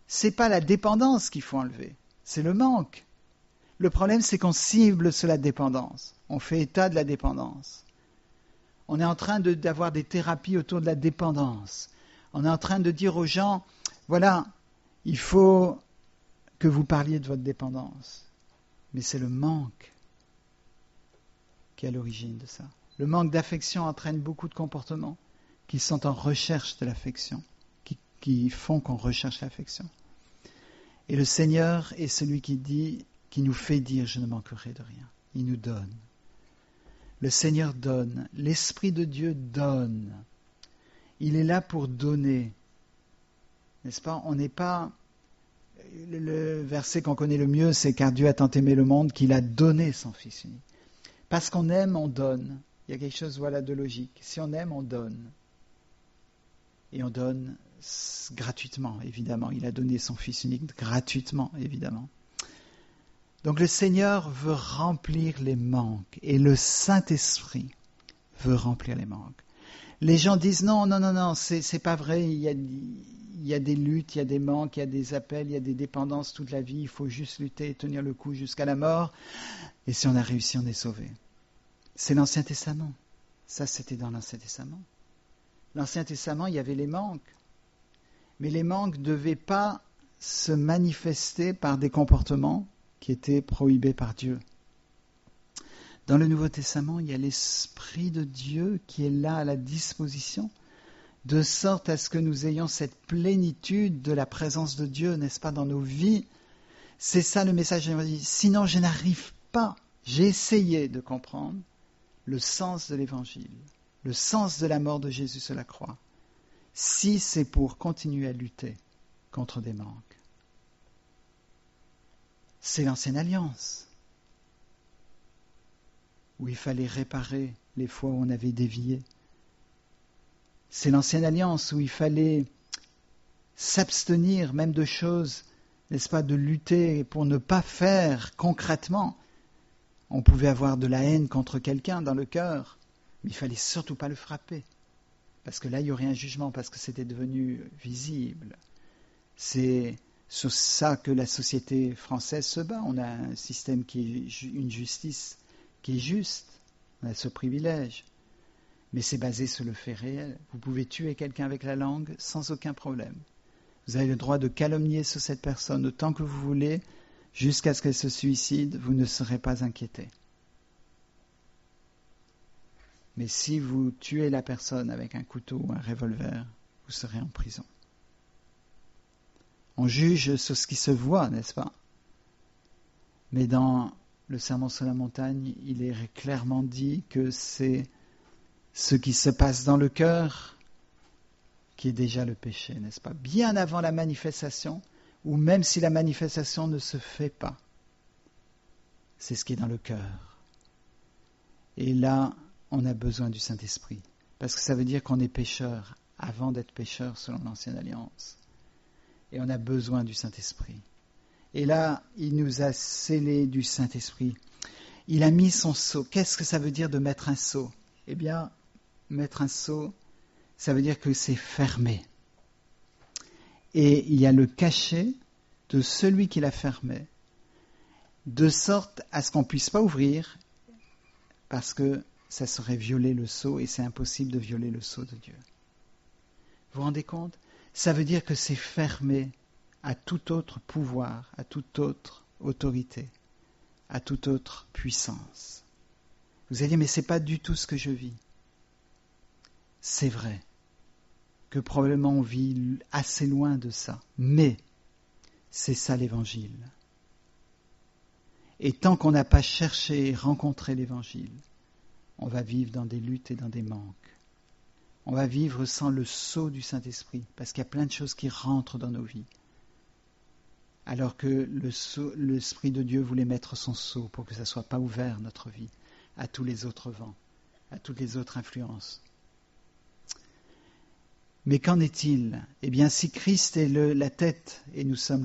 S1: Ce n'est pas la dépendance qu'il faut enlever, c'est le manque. Le problème, c'est qu'on cible sur la dépendance. On fait état de la dépendance. On est en train d'avoir des thérapies autour de la dépendance. On est en train de dire aux gens, voilà, il faut que vous parliez de votre dépendance. Mais c'est le manque qui est à l'origine de ça. Le manque d'affection entraîne beaucoup de comportements qui sont en recherche de l'affection, qui font qu'on recherche l'affection. Et le Seigneur est celui qui nous fait dire « je ne manquerai de rien ». Il nous donne. Le Seigneur donne. L'Esprit de Dieu donne. Il est là pour donner. N'est-ce pas? On n'est pas... Le verset qu'on connaît le mieux, c'est « car Dieu a tant aimé le monde qu'il a donné son Fils unique ». Parce qu'on aime, on donne. Il y a quelque chose de logique. Si on aime, on donne. Et on donne gratuitement, évidemment. Il a donné son Fils unique gratuitement, évidemment. Donc le Seigneur veut remplir les manques. Et le Saint-Esprit veut remplir les manques. Les gens disent non, c'est pas vrai. Il y a des luttes, il y a des manques, il y a des appels, il y a des dépendances toute la vie. Il faut juste lutter et tenir le coup jusqu'à la mort. Et si on a réussi, on est sauvé. C'est l'Ancien Testament. Ça, c'était dans l'Ancien Testament. L'Ancien Testament, il y avait les manques. Mais les manques ne devaient pas se manifester par des comportements qui étaient prohibés par Dieu. Dans le Nouveau Testament, il y a l'Esprit de Dieu qui est là à la disposition, de sorte à ce que nous ayons cette plénitude de la présence de Dieu, n'est-ce pas, dans nos vies. C'est ça le message. Sinon, je n'arrive pas. J'ai essayé de comprendre le sens de l'Évangile, le sens de la mort de Jésus sur la croix, si c'est pour continuer à lutter contre des manques. C'est l'Ancienne Alliance, où il fallait réparer les fois où on avait dévié. C'est l'Ancienne Alliance, où il fallait s'abstenir même de choses, n'est-ce pas, de lutter pour ne pas faire concrètement. On pouvait avoir de la haine contre quelqu'un dans le cœur, mais il ne fallait surtout pas le frapper, parce que là, il y aurait un jugement, parce que c'était devenu visible. C'est sur ça que la société française se bat. On a un système une justice qui est juste, on a ce privilège, mais c'est basé sur le fait réel. Vous pouvez tuer quelqu'un avec la langue sans aucun problème. Vous avez le droit de calomnier sur cette personne autant que vous voulez, jusqu'à ce qu'elle se suicide, vous ne serez pas inquiété. Mais si vous tuez la personne avec un couteau ou un revolver, vous serez en prison. On juge sur ce qui se voit, n'est-ce pas? Mais dans le Sermon sur la montagne, il est clairement dit que c'est ce qui se passe dans le cœur qui est déjà le péché, n'est-ce pas? Bien avant la manifestation, ou même si la manifestation ne se fait pas. C'est ce qui est dans le cœur. Et là, on a besoin du Saint-Esprit. Parce que ça veut dire qu'on est pécheur avant d'être pécheur selon l'Ancienne Alliance. Et on a besoin du Saint-Esprit. Et là, il nous a scellé du Saint-Esprit. Il a mis son sceau. Qu'est-ce que ça veut dire de mettre un sceau? Eh bien, mettre un sceau, ça veut dire que c'est fermé. Et il y a le cachet de celui qui l'a fermé, de sorte à ce qu'on ne puisse pas ouvrir, parce que ça serait violer le sceau, et c'est impossible de violer le sceau de Dieu. Vous vous rendez compte? Ça veut dire que c'est fermé à tout autre pouvoir, à toute autre autorité, à toute autre puissance. Vous allez dire, mais ce n'est pas du tout ce que je vis. C'est vrai que probablement on vit assez loin de ça, mais c'est ça l'Évangile. Et tant qu'on n'a pas cherché et rencontré l'Évangile, on va vivre dans des luttes et dans des manques. On va vivre sans le sceau du Saint-Esprit, parce qu'il y a plein de choses qui rentrent dans nos vies. Alors que l'Esprit de Dieu voulait mettre son sceau pour que ça ne soit pas ouvert, notre vie, à tous les autres vents, à toutes les autres influences. Mais qu'en est-il? Eh bien, si Christ est la tête et nous sommes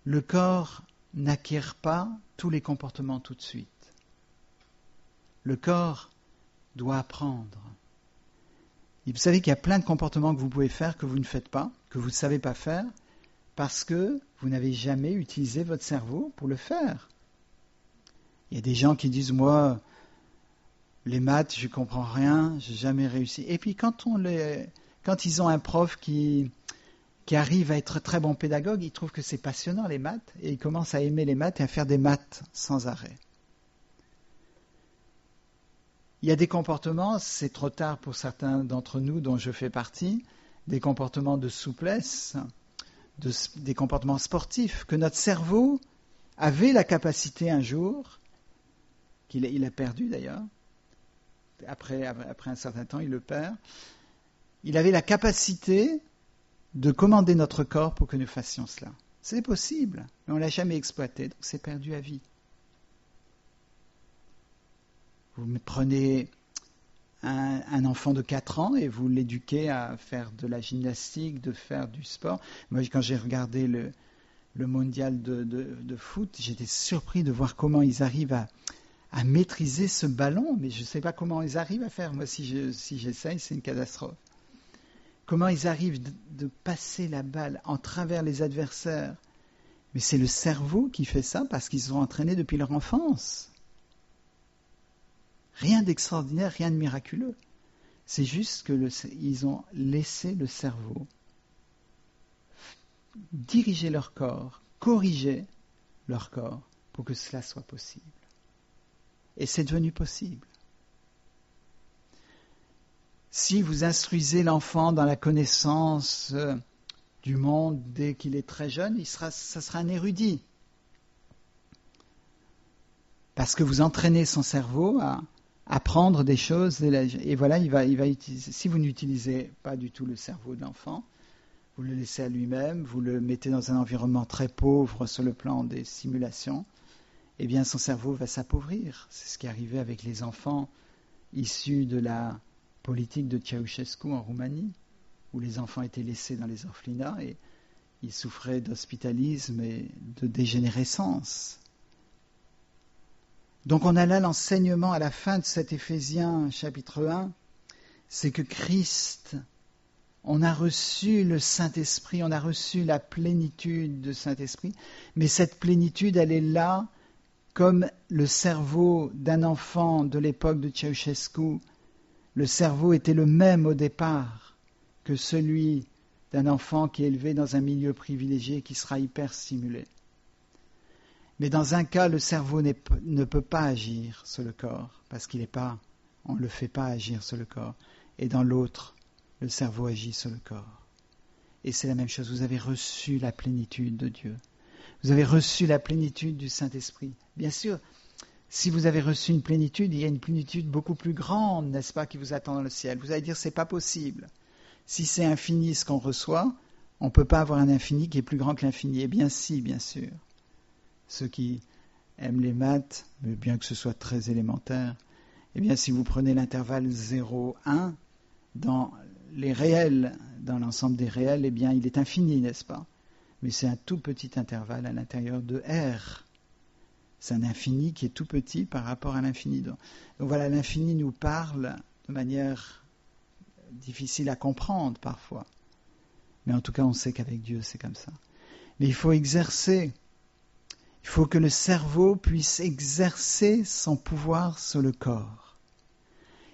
S1: le corps n'acquiert pas tous les comportements tout de suite. Le corps doit apprendre. Et vous savez qu'il y a plein de comportements que vous pouvez faire que vous ne faites pas, que vous ne savez pas faire, parce que vous n'avez jamais utilisé votre cerveau pour le faire. Il y a des gens qui disent, moi, les maths, je ne comprends rien, je n'ai jamais réussi. Et puis quand ils ont un prof qui arrive à être très bon pédagogue, ils trouvent que c'est passionnant les maths, et ils commencent à aimer les maths et à faire des maths sans arrêt. Il y a des comportements, c'est trop tard pour certains d'entre nous dont je fais partie, des comportements de souplesse, des comportements sportifs, que notre cerveau avait la capacité un jour, qu'il a perdu d'ailleurs, après un certain temps il le perd, il avait la capacité de commander notre corps pour que nous fassions cela. C'est possible, mais on ne l'a jamais exploité, donc c'est perdu à vie. Vous prenez un enfant de 4 ans et vous l'éduquez à faire de la gymnastique, de faire du sport. Moi, quand j'ai regardé le mondial de foot, j'étais surpris de voir comment ils arrivent à maîtriser ce ballon, mais je ne sais pas comment ils arrivent à faire. Moi, si j'essaye, c'est une catastrophe. Comment ils arrivent de passer la balle en travers les adversaires. Mais c'est le cerveau qui fait ça parce qu'ils sont entraînés depuis leur enfance. Rien d'extraordinaire, rien de miraculeux. C'est juste qu'ils ont laissé le cerveau diriger leur corps, corriger leur corps pour que cela soit possible. Et c'est devenu possible. Si vous instruisez l'enfant dans la connaissance du monde dès qu'il est très jeune, ça sera un érudit. Parce que vous entraînez son cerveau à apprendre des choses. Et voilà, il va utiliser. Si vous n'utilisez pas du tout le cerveau de l'enfant, vous le laissez à lui-même, vous le mettez dans un environnement très pauvre sur le plan des simulations, eh bien son cerveau va s'appauvrir. C'est ce qui est arrivé avec les enfants issus de la politique de Ceausescu en Roumanie, où les enfants étaient laissés dans les orphelinats et ils souffraient d'hospitalisme et de dégénérescence. Donc on a là l'enseignement à la fin de cet Éphésiens chapitre 1, c'est que Christ, on a reçu le Saint-Esprit, on a reçu la plénitude du Saint-Esprit, mais cette plénitude, elle est là comme le cerveau d'un enfant de l'époque de Ceausescu. Le cerveau était le même au départ que celui d'un enfant qui est élevé dans un milieu privilégié qui sera hyper stimulé. Mais dans un cas, le cerveau ne peut pas agir sur le corps, parce on ne le fait pas agir sur le corps. Et dans l'autre, le cerveau agit sur le corps. Et c'est la même chose, vous avez reçu la plénitude de Dieu. Vous avez reçu la plénitude du Saint-Esprit. Bien sûr, si vous avez reçu une plénitude, il y a une plénitude beaucoup plus grande, n'est-ce pas, qui vous attend dans le ciel. Vous allez dire, c'est pas possible. Si c'est infini ce qu'on reçoit, on ne peut pas avoir un infini qui est plus grand que l'infini. Eh bien si, bien sûr. Ceux qui aiment les maths, mais bien que ce soit très élémentaire, eh bien si vous prenez l'intervalle 0, 1, dans les réels, dans l'ensemble des réels, eh bien il est infini, n'est-ce pas? Mais c'est un tout petit intervalle à l'intérieur de R. C'est un infini qui est tout petit par rapport à l'infini. Donc voilà, l'infini nous parle de manière difficile à comprendre parfois. Mais en tout cas, on sait qu'avec Dieu, c'est comme ça. Mais il faut exercer. Il faut que le cerveau puisse exercer son pouvoir sur le corps.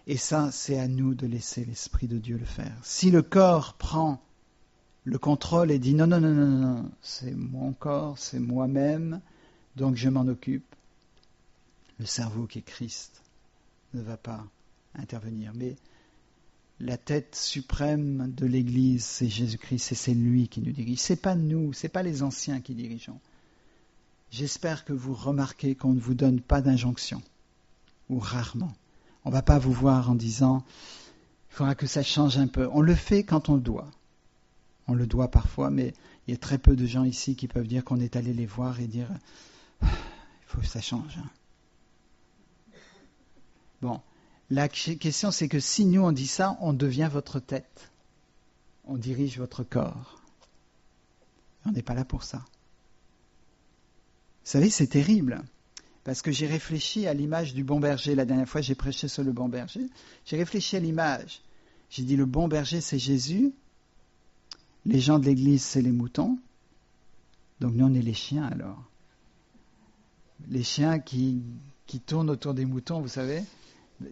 S1: Et ça, c'est à nous de laisser l'Esprit de Dieu le faire. Si le corps prend le contrôle et dit non, c'est mon corps, c'est moi-même, donc je m'en occupe, le cerveau qui est Christ ne va pas intervenir. Mais la tête suprême de l'Église, c'est Jésus-Christ et c'est lui qui nous dirige. C'est pas nous, c'est pas les anciens qui dirigeons. J'espère que vous remarquez qu'on ne vous donne pas d'injonction, ou rarement. On ne va pas vous voir en disant « il faudra que ça change un peu ». On le fait quand on le doit. On le doit parfois, mais il y a très peu de gens ici qui peuvent dire qu'on est allé les voir et dire « il faut que ça change ». Bon, la question c'est que si nous on dit ça, on devient votre tête. On dirige votre corps. On n'est pas là pour ça. Vous savez, c'est terrible, parce que j'ai réfléchi à l'image du bon berger. La dernière fois, j'ai prêché sur le bon berger. J'ai réfléchi à l'image. J'ai dit, le bon berger, c'est Jésus. Les gens de l'église, c'est les moutons. Donc nous, on est les chiens, alors. Les chiens qui tournent autour des moutons, vous savez.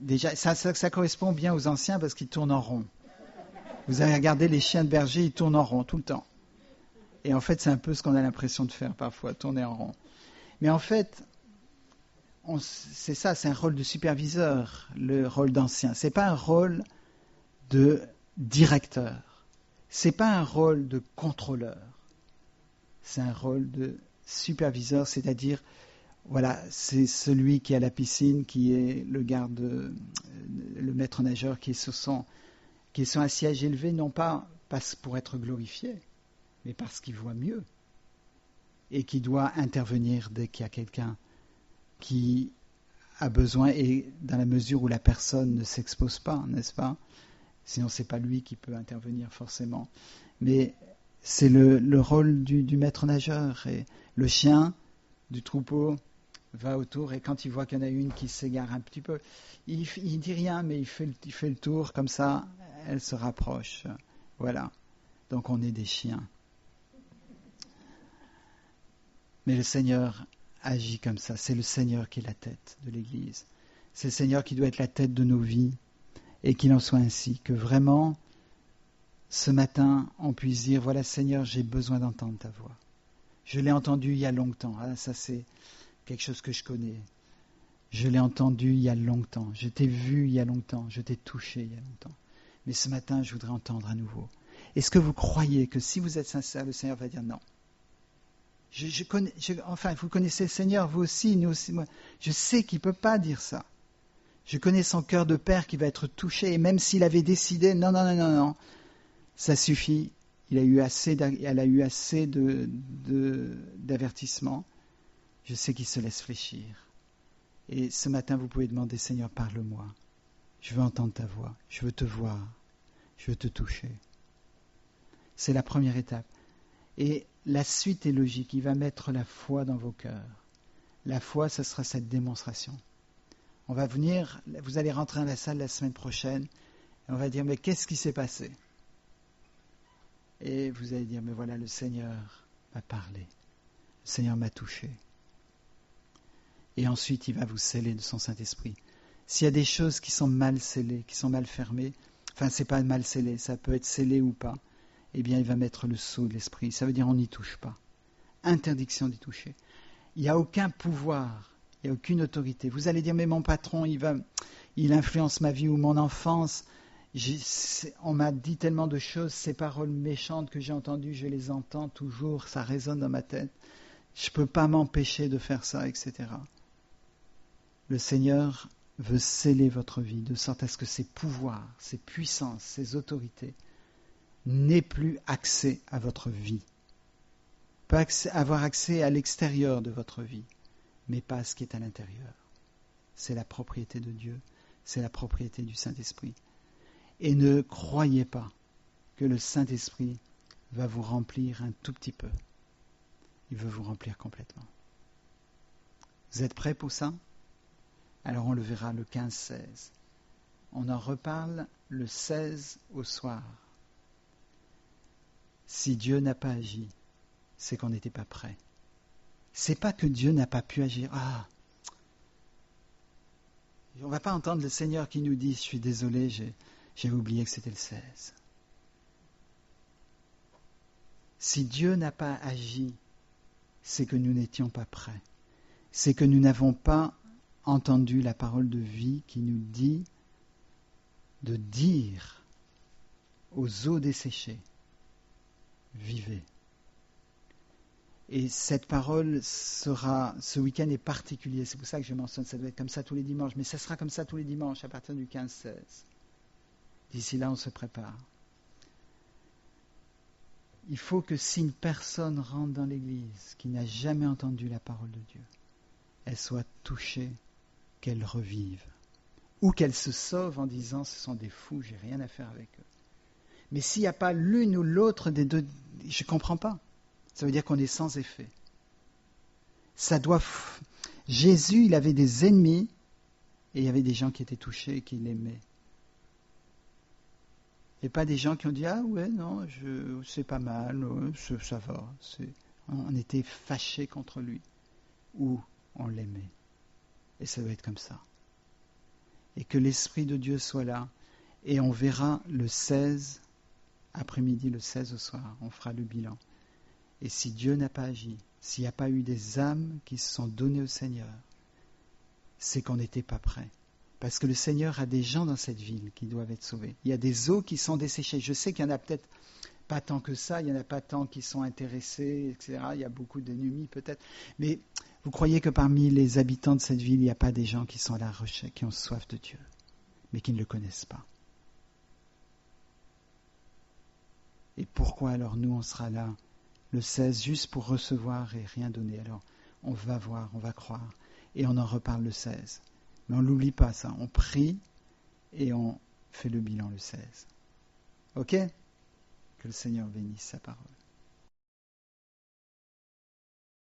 S1: Déjà, ça correspond bien aux anciens, parce qu'ils tournent en rond. Vous avez regardé les chiens de berger, ils tournent en rond tout le temps. Et en fait, c'est un peu ce qu'on a l'impression de faire parfois, tourner en rond. Mais en fait, c'est ça, c'est un rôle de superviseur, le rôle d'ancien. C'est pas un rôle de directeur. C'est pas un rôle de contrôleur. C'est un rôle de superviseur, c'est-à-dire, voilà, c'est celui qui est à la piscine, qui est le garde, le maître nageur, qui est sur un siège élevé, non pas pour être glorifié, mais parce qu'il voit mieux. Et qui doit intervenir dès qu'il y a quelqu'un qui a besoin, et dans la mesure où la personne ne s'expose pas, n'est-ce pas? Sinon, c'est pas lui qui peut intervenir forcément. Mais c'est le rôle du maître nageur. Et le chien du troupeau va autour, et quand il voit qu'il y en a une qui s'égare un petit peu, il dit rien, mais il fait le tour, comme ça, elle se rapproche. Voilà. Donc on est des chiens. Mais le Seigneur agit comme ça. C'est le Seigneur qui est la tête de l'Église. C'est le Seigneur qui doit être la tête de nos vies. Et qu'il en soit ainsi, que vraiment, ce matin, on puisse dire, voilà Seigneur, j'ai besoin d'entendre ta voix. Je l'ai entendu il y a longtemps. Ah, ça c'est quelque chose que je connais. Je l'ai entendu il y a longtemps. Je t'ai vu il y a longtemps. Je t'ai touché il y a longtemps. Mais ce matin, je voudrais entendre à nouveau. Est-ce que vous croyez que si vous êtes sincère, le Seigneur va dire non? Enfin, vous connaissez le Seigneur, vous aussi, nous aussi. Moi, je sais qu'il ne peut pas dire ça. Je connais son cœur de père qui va être touché. Et même s'il avait décidé, non, ça suffit. Elle a eu assez d'avertissements. Je sais qu'il se laisse fléchir. Et ce matin, vous pouvez demander, Seigneur, parle-moi. Je veux entendre ta voix. Je veux te voir. Je veux te toucher. C'est la première étape. Et la suite est logique. Il va mettre la foi dans vos cœurs. La foi, ce sera cette démonstration. On va venir, vous allez rentrer dans la salle la semaine prochaine, et on va dire, mais qu'est-ce qui s'est passé? Et vous allez dire, mais voilà, le Seigneur m'a parlé. Le Seigneur m'a touché. Et ensuite, il va vous sceller de son Saint-Esprit. S'il y a des choses qui sont mal scellées, qui sont mal fermées, enfin, c'est pas mal scellé, ça peut être scellé ou pas, eh bien, il va mettre le sceau de l'Esprit. Ça veut dire on n'y touche pas. Interdiction d'y toucher. Il n'y a aucun pouvoir. Il n'y a aucune autorité. Vous allez dire, mais mon patron, il influence ma vie ou mon enfance. On m'a dit tellement de choses, ces paroles méchantes que j'ai entendues, je les entends toujours, ça résonne dans ma tête. Je ne peux pas m'empêcher de faire ça, etc. Le Seigneur veut sceller votre vie de sorte à ce que ces pouvoirs, ces puissances, ces autorités n'aient plus accès à votre vie. Pas avoir accès à l'extérieur de votre vie, mais pas à ce qui est à l'intérieur. C'est la propriété de Dieu, c'est la propriété du Saint-Esprit. Et ne croyez pas que le Saint-Esprit va vous remplir un tout petit peu. Il veut vous remplir complètement. Vous êtes prêts pour ça? Alors on le verra le 15-16. On en reparle le 16 au soir. Si Dieu n'a pas agi, c'est qu'on n'était pas prêt. C'est pas que Dieu n'a pas pu agir. On ne va pas entendre le Seigneur qui nous dit « Je suis désolé, j'ai oublié que c'était le 16 ». Si Dieu n'a pas agi, c'est que nous n'étions pas prêts. C'est que nous n'avons pas entendu la parole de vie qui nous dit de dire aux eaux desséchées « Vivez ». Et cette parole sera, ce week-end est particulier, c'est pour ça que je mentionne, ça doit être comme ça tous les dimanches, mais ça sera comme ça tous les dimanches à partir du 15-16. D'ici là, on se prépare. Il faut que si une personne rentre dans l'église qui n'a jamais entendu la parole de Dieu, elle soit touchée, qu'elle revive, ou qu'elle se sauve en disant « ce sont des fous, j'ai rien à faire avec eux ». Mais s'il n'y a pas l'une ou l'autre des deux, je ne comprends pas. Ça veut dire qu'on est sans effet. Jésus, il avait des ennemis et il y avait des gens qui étaient touchés et qui l'aimaient. Et pas des gens qui ont dit « Ah ouais, non, c'est pas mal, ça va ». On était fâchés contre lui ou on l'aimait. Et ça doit être comme ça. Et que l'Esprit de Dieu soit là et on verra le 16 après-midi, le 16 au soir, on fera le bilan. Et si Dieu n'a pas agi, s'il n'y a pas eu des âmes qui se sont données au Seigneur, c'est qu'on n'était pas prêt. Parce que le Seigneur a des gens dans cette ville qui doivent être sauvés. Il y a des eaux qui sont desséchées. Je sais qu'il y en a peut-être pas tant que ça, il n'y en a pas tant qui sont intéressés, etc. Il y a beaucoup d'ennemis peut-être. Mais vous croyez que parmi les habitants de cette ville, il n'y a pas des gens qui sont à la recherche, qui ont soif de Dieu, mais qui ne le connaissent pas. Et pourquoi alors nous, on sera là le 16 juste pour recevoir et rien donner? Alors, on va voir, on va croire. Et on en reparle le 16. Mais on n'oublie pas ça. On prie et on fait le bilan le 16. Ok ? Que le Seigneur bénisse sa parole.